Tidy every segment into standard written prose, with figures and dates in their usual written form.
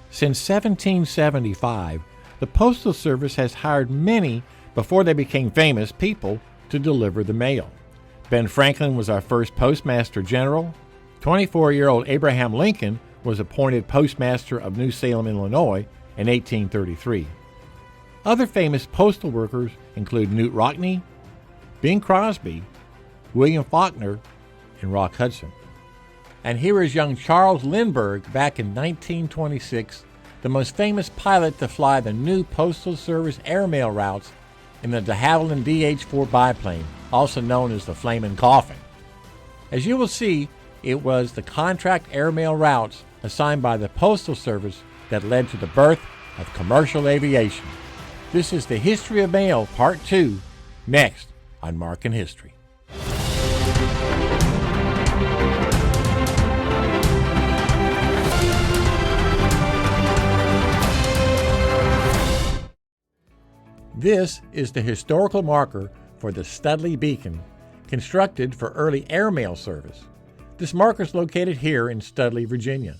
Since 1775, the Postal Service has hired many before they became famous people to deliver the mail. Ben Franklin was our first Postmaster General. 24-year-old Abraham Lincoln was appointed Postmaster of New Salem, Illinois in 1833. Other famous postal workers include Newt Rockne, Bing Crosby, William Faulkner, and Rock Hudson. And here is young Charles Lindbergh back in 1926, the most famous pilot to fly the new Postal Service airmail routes in the de Havilland DH-4 biplane, also known as the Flamin' Coffin. As you will see, it was the contract airmail routes assigned by the Postal Service that led to the birth of commercial aviation. This is the History of Mail, Part 2, next on Mark in History. This is the historical marker for the Studley Beacon, constructed for early airmail service. This marker is located here in Studley, Virginia.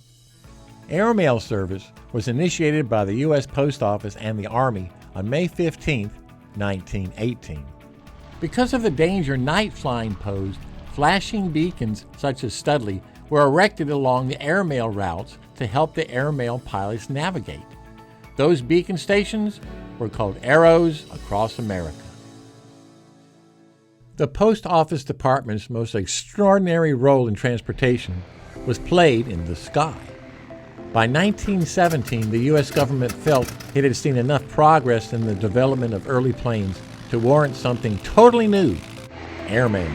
Airmail service was initiated by the U.S. Post Office and the Army on May 15, 1918. Because of the danger night flying posed, flashing beacons such as Studley were erected along the airmail routes to help the airmail pilots navigate. Those beacon stations were called arrows across America. The Post Office Department's most extraordinary role in transportation was played in the sky. By 1917, the U.S. government felt it had seen enough progress in the development of early planes to warrant something totally new: airmail.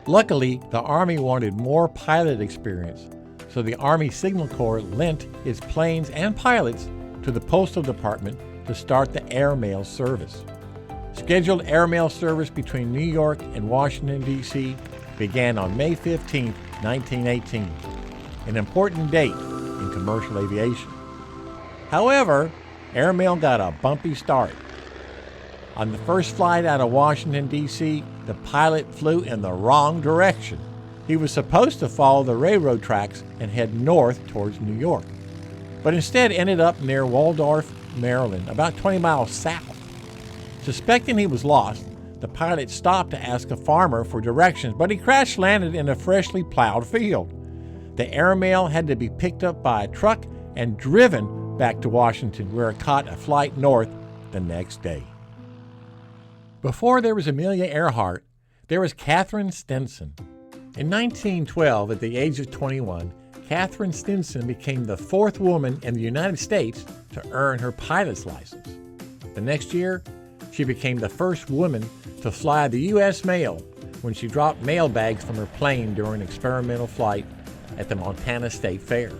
Luckily, the Army wanted more pilot experience, so the Army Signal Corps lent its planes and pilots to the Postal Department to start the airmail service. Scheduled airmail service between New York and Washington, D.C. began on May 15, 1918, an important date in commercial aviation. However, airmail got a bumpy start. On the first flight out of Washington, D.C., the pilot flew in the wrong direction. He was supposed to follow the railroad tracks and head north towards New York, but instead ended up near Waldorf, Maryland, about 20 miles south. Suspecting he was lost, the pilot stopped to ask a farmer for directions, but he crash-landed in a freshly plowed field. The airmail had to be picked up by a truck and driven back to Washington, where it caught a flight north the next day. Before there was Amelia Earhart, there was Catherine Stinson. In 1912, at the age of 21, Catherine Stinson became the fourth woman in the United States to earn her pilot's license. The next year, she became the first woman to fly the U.S. mail when she dropped mail bags from her plane during an experimental flight at the Montana State Fair.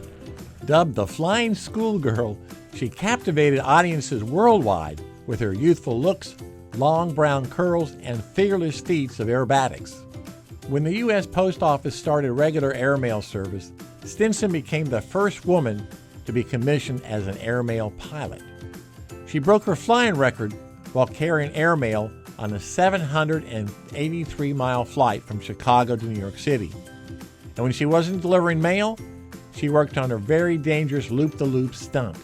Dubbed the Flying Schoolgirl, she captivated audiences worldwide with her youthful looks, long brown curls, and fearless feats of aerobatics. When the U.S. Post Office started regular airmail service, Stinson became the first woman to be commissioned as an airmail pilot. She broke her flying record while carrying airmail on a 783-mile flight from Chicago to New York City. And when she wasn't delivering mail, she worked on her very dangerous loop-the-loop stunt.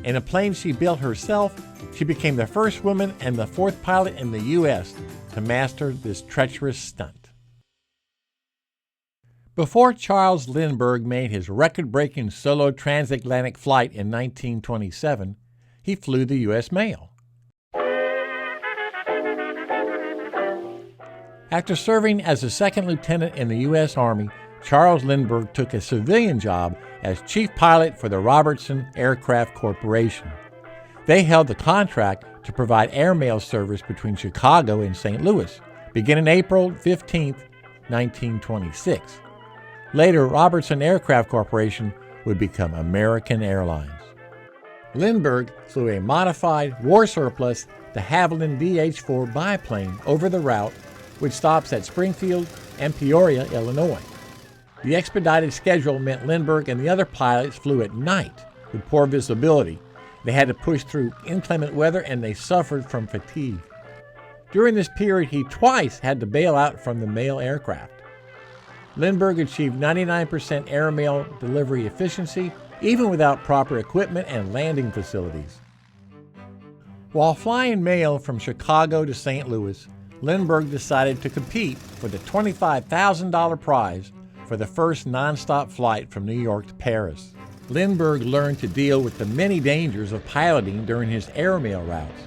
In a plane she built herself, she became the first woman and the fourth pilot in the U.S. to master this treacherous stunt. Before Charles Lindbergh made his record-breaking solo transatlantic flight in 1927, he flew the U.S. mail. After serving as a second lieutenant in the U.S. Army, Charles Lindbergh took a civilian job as chief pilot for the Robertson Aircraft Corporation. They held the contract to provide airmail service between Chicago and St. Louis, beginning April 15, 1926. Later, Robertson Aircraft Corporation would become American Airlines. Lindbergh flew a modified, war-surplus de Havilland DH-4 biplane over the route, which stops at Springfield and Peoria, Illinois. The expedited schedule meant Lindbergh and the other pilots flew at night with poor visibility. They had to push through inclement weather and they suffered from fatigue. During this period, he twice had to bail out from the mail aircraft. Lindbergh achieved 99% airmail delivery efficiency even without proper equipment and landing facilities. While flying mail from Chicago to St. Louis, Lindbergh decided to compete for the $25,000 prize for the first nonstop flight from New York to Paris. Lindbergh learned to deal with the many dangers of piloting during his airmail routes,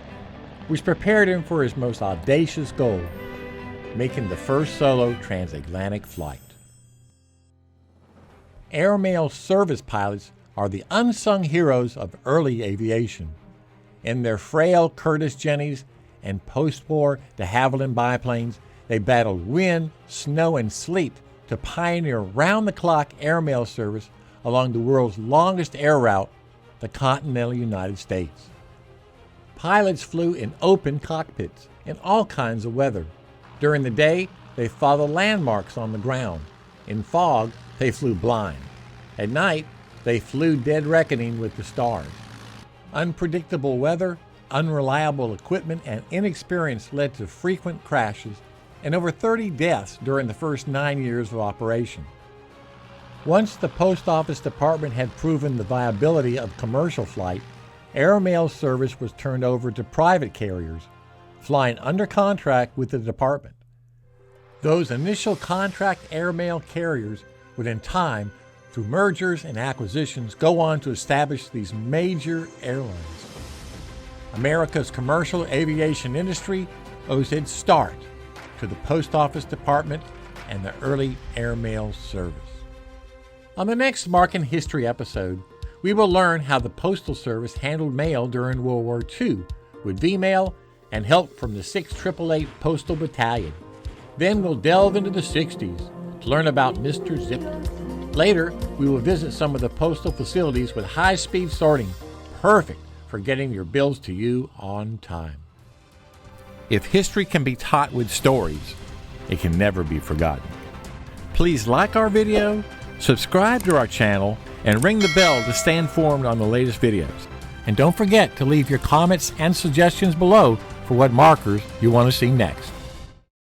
which prepared him for his most audacious goal, making the first solo transatlantic flight. Airmail service pilots are the unsung heroes of early aviation. In their frail Curtiss Jennies and post-war de Havilland biplanes, they battled wind, snow, and sleet to pioneer round-the-clock airmail service along the world's longest air route, the continental United States. Pilots flew in open cockpits in all kinds of weather. During the day, they followed landmarks on the ground. In fog, they flew blind. At night, they flew dead reckoning with the stars. Unpredictable weather, unreliable equipment, and inexperience led to frequent crashes and over 30 deaths during the first 9 years of operation. Once the Post Office Department had proven the viability of commercial flight, airmail service was turned over to private carriers, flying under contract with the department. Those initial contract airmail carriers would in time, through mergers and acquisitions, go on to establish these major airlines. America's commercial aviation industry owes its start to the Post Office Department and the early airmail service. On the next Marking History episode, we will learn how the Postal Service handled mail during World War II with V-mail and help from the 6th Postal Battalion. Then we'll delve into the 60s to learn about Mr. Zip. Later, we will visit some of the postal facilities with high-speed sorting, perfect for getting your bills to you on time. If history can be taught with stories, it can never be forgotten. Please like our video, subscribe to our channel, and ring the bell to stay informed on the latest videos. And don't forget to leave your comments and suggestions below for what markers you want to see next.